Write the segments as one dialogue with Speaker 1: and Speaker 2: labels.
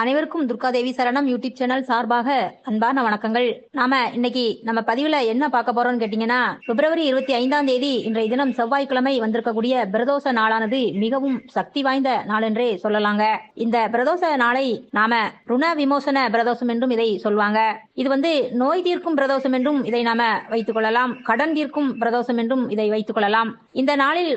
Speaker 1: அனைவருக்கும் துர்காதேவி சரணம் YouTube channel சார்பாக அன்பான வணக்கங்கள். இன்னைக்கு நம்ம பதிவுல என்ன பார்க்க போறோம்னு கேட்டீங்கன்னா, பிப்ரவரி 25ஆம் தேதி இன்றைய தினம் செவ்வாய்க்கிழமை வந்திருக்கக்கூடிய பிரதோஷ நாளானது மிகவும் சக்தி வாய்ந்த நாள் என்றே சொல்லலாங்க. இந்த பிரதோஷ நாளை நாம ருண விமோசன பிரதோஷம் என்றும் இதை சொல்வாங்க. இது நோய் தீர்க்கும் பிரதோஷம் என்றும் இதை நாம வைத்துக் கொள்ளலாம். கடன் தீர்க்கும் பிரதோஷம் என்றும் இதை வைத்துக் கொள்ளலாம். இந்த நாளில்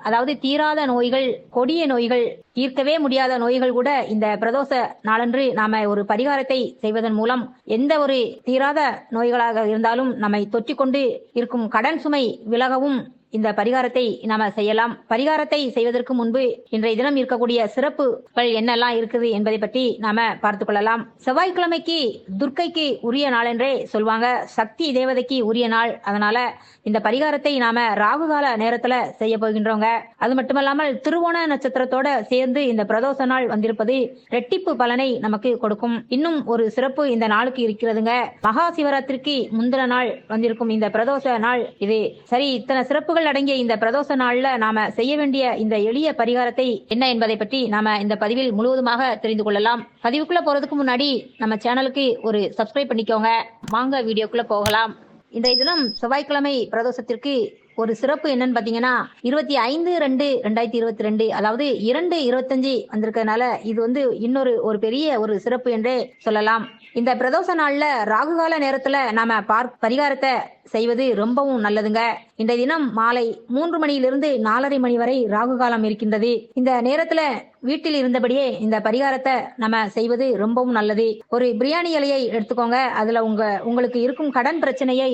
Speaker 1: அதாவது தீராத நோய்கள், கொடிய நோய்கள், தீர்க்கவே முடியாத நோய்கள் கூட இந்த பிரதோஷ நாளன்று நாம ஒரு பரிகாரத்தை செய்வதன் மூலம் எந்த ஒரு தீராத நோய்களாக இருந்தாலும் நம்மை தொற்றிக்கொண்டு இருக்கும் கடன் சுமை விலகவும் இந்த பரிகாரத்தை நாம செய்யலாம். பரிகாரத்தை செய்வதற்கு முன்பு இன்றைய தினம் இருக்கக்கூடிய சிறப்புகள் என்னெல்லாம் இருக்குது என்பதை பற்றி நாம பார்த்துக் கொள்ளலாம். செவ்வாய்க்கிழமைக்கு துர்க்கைக்கு உரிய நாள் என்றே சொல்வாங்க. சக்தி தேவதைக்கு உரிய நாள். அதனால இந்த பரிகாரத்தை நாம ராகுகால நேரத்துல செய்ய போகின்றோங்க. அது மட்டுமல்லாமல் திருவோண நட்சத்திரத்தோட சேர்ந்து இந்த பிரதோஷ நாள் வந்திருப்பது ரெட்டிப்பு பலனை நமக்கு கொடுக்கும். இன்னும் ஒரு சிறப்பு இந்த நாளுக்கு இருக்கிறதுங்க. மகா சிவராத்திரிக்கு முந்தின நாள் வந்திருக்கும் இந்த பிரதோஷ நாள் இது. சரி, இத்தனை சிறப்புகள் அடங்கிய இந்த பிரதோஷ நாள்ல நாம செய்ய வேண்டிய இந்த எளிய பரிகாரத்தை என்ன என்பதை பற்றி நாம இந்த பதிவில் முழுவதுமாக தெரிந்து கொள்ளலாம். பதிவுக்குள்ள போறதுக்கு முன்னாடி நம்ம சேனலுக்கு ஒரு சப்ஸ்கிரைப் பண்ணிக்கோங்க. வாங்க வீடியோக்குள்ள போகலாம். இன்றைய தினம் செவ்வாய்க்கிழமை பிரதோஷத்திற்கு ஒரு சிறப்பு என்னன்னு பாத்தீங்கன்னா, 25/2/2022 அதாவது 2/25 வந்திருக்கிறதுனால இது இன்னொரு ஒரு பெரிய ஒரு சிறப்பு என்றே சொல்லலாம். இந்த பிரதோஷ நாள்ல ராகுகால நேரத்துல நாம பரிகாரத்தை செய்வது ரொம்பவும் நல்லதுங்க. இன்றைய தினம் மாலை 3 மணியிலிருந்து 4:30 மணி வரை ராகு காலம் இருக்கின்றது. இந்த நேரத்துல வீட்டில் இருந்தபடியே இந்த பரிகாரத்தை நம்ம செய்வது ரொம்பவும் நல்லது. ஒரு பிரியாணி இலையை எடுத்துக்கோங்க. அதுல உங்களுக்கு இருக்கும் கடன் பிரச்சனையை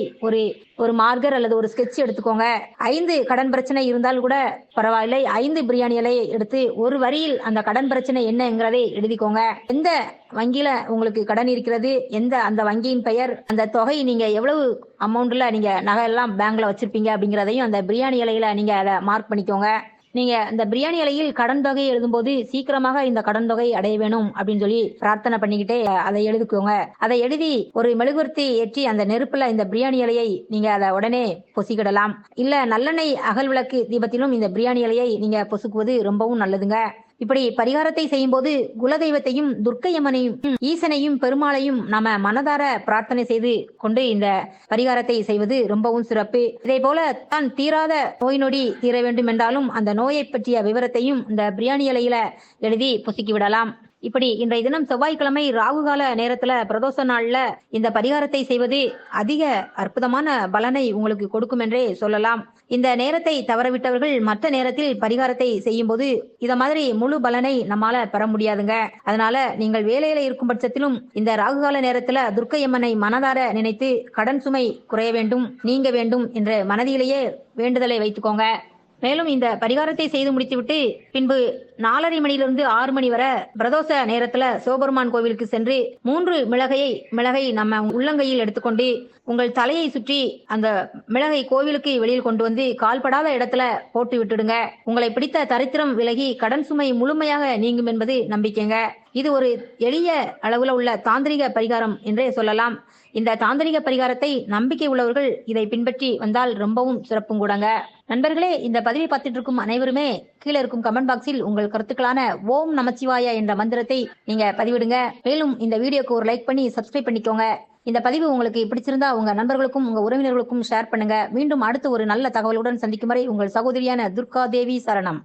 Speaker 1: ஒரு மார்க்கர் அல்லது ஒரு ஸ்கெட்ச் எடுத்துக்கோங்க. 5 கடன் பிரச்சனை இருந்தால் கூட பரவாயில்லை. 5 பிரியாணி இலையை எடுத்து ஒரு வரியில் அந்த கடன் பிரச்சனை என்னங்கிறதை எழுதிக்கோங்க. எந்த வங்கியில உங்களுக்கு கடன் இருக்கிறது, அந்த வங்கியின் பெயர், அந்த தொகை, நீங்க எவ்வளவு அமௌண்ட்ல நீங்க நகை எல்லாம் பேங்க்ல வச்சிருப்பீங்க அப்படிங்கிறதையும் அந்த பிரியாணி இலையில நீங்க அதை மார்க் பண்ணிக்கோங்க. நீங்க இந்த பிரியாணி இலையில் கடன் தொகை எழுதும்போது சீக்கிரமாக இந்த கடன் தொகை அடைய வேணும் அப்படின்னு சொல்லி பிரார்த்தனை பண்ணிக்கிட்டே அதை எழுதிக்கோங்க. அதை எழுதி ஒரு மெழுகுவர்த்தி ஏற்றி அந்த நெருப்புல இந்த பிரியாணி இலையை நீங்க அதை உடனே பொசிக்கிடலாம். இல்ல நல்லெண்ணெய் அகல் விளக்கு தீபத்திலும் இந்த பிரியாணி இலையை நீங்க பொசுக்குவது ரொம்பவும் நல்லதுங்க. இப்படி பரிகாரத்தை செய்யும் போது குலதெய்வத்தையும், துர்க்கையம்மனையும், ஈசனையும், பெருமாளையும் நாம மனதார பிரார்த்தனை செய்து கொண்டு இந்த பரிகாரத்தை செய்வது ரொம்பவும் சிறப்பு. இதே போல தான் தீராத நோய் நொடி தீர வேண்டும் என்றாலும் அந்த நோயை பற்றிய விவரத்தையும் இந்த பிரியாணி இலையில எழுதி பொசுக்கி விடலாம். இப்படி இன்றைய தினம் செவ்வாய்க்கிழமை ராகுகால நேரத்துல பிரதோஷ நாள்ல இந்த பரிகாரத்தை செய்வது அதிக அற்புதமான பலனை உங்களுக்கு கொடுக்கும் என்றே சொல்லலாம். இந்த நேரத்தை தவறவிட்டவர்கள் மற்ற நேரத்தில் பரிகாரத்தை செய்யும் போது இத மாதிரி முழு பலனை நம்மால பெற முடியாதுங்க. அதனால நீங்கள் வேலையில இருக்கும் பட்சத்திலும் இந்த ராகுகால நேரத்துல துர்க்கையம்மனை மனதார நினைத்து கடன் சுமை குறைய வேண்டும், நீங்க வேண்டும் என்ற மனதிலேயே வேண்டுதலை வைத்துக்கோங்க. மேலும் இந்த பரிகாரத்தை செய்து முடித்துவிட்டு பின்பு 4:30 மணியிலிருந்து 6 மணி வரை பிரதோஷ நேரத்துல சிவபெருமான் கோவிலுக்கு சென்று 3 மிளகை நம்ம உள்ளங்கையில் எடுத்துக்கொண்டு உங்கள் தலையை சுற்றி அந்த மிளகை கோவிலுக்கு வெளியில் கொண்டு வந்து கால்படாத இடத்துல போட்டு விட்டுடுங்க. உங்களை பிடித்த தரித்திரம் விலகி கடன் சுமை முழுமையாக நீங்கும் என்பது நம்பிக்கைங்க. இது ஒரு எளிய அளவுல உள்ள தாந்திரிக பரிகாரம் என்றே சொல்லலாம். இந்த தாந்திரிக பரிகாரத்தை நம்பிக்கை உள்ளவர்கள் இதை பின்பற்றி வந்தால் ரொம்பவும் சிறப்பும் கூடங்க. நண்பர்களே, இந்த பதிவை பார்த்துட்டு இருக்கும் அனைவருமே கீழே இருக்கும் கமெண்ட் பாக்ஸில் உங்கள் கருத்துக்களான ஓம் நமச்சிவாயா என்ற மந்திரத்தை நீங்க பதிவிடுங்க. மேலும் இந்த வீடியோக்கு ஒரு லைக் பண்ணி சப்ஸ்கிரைப் பண்ணிக்கோங்க. இந்த பதிவு உங்களுக்கு பிடிச்சிருந்தா உங்க நண்பர்களுக்கும் உங்க உறவினர்களுக்கும் ஷேர் பண்ணுங்க. மீண்டும் அடுத்து ஒரு நல்ல தகவலுடன் சந்திக்கும் வரை உங்கள் சகோதரியான துர்காதேவி சரணம்.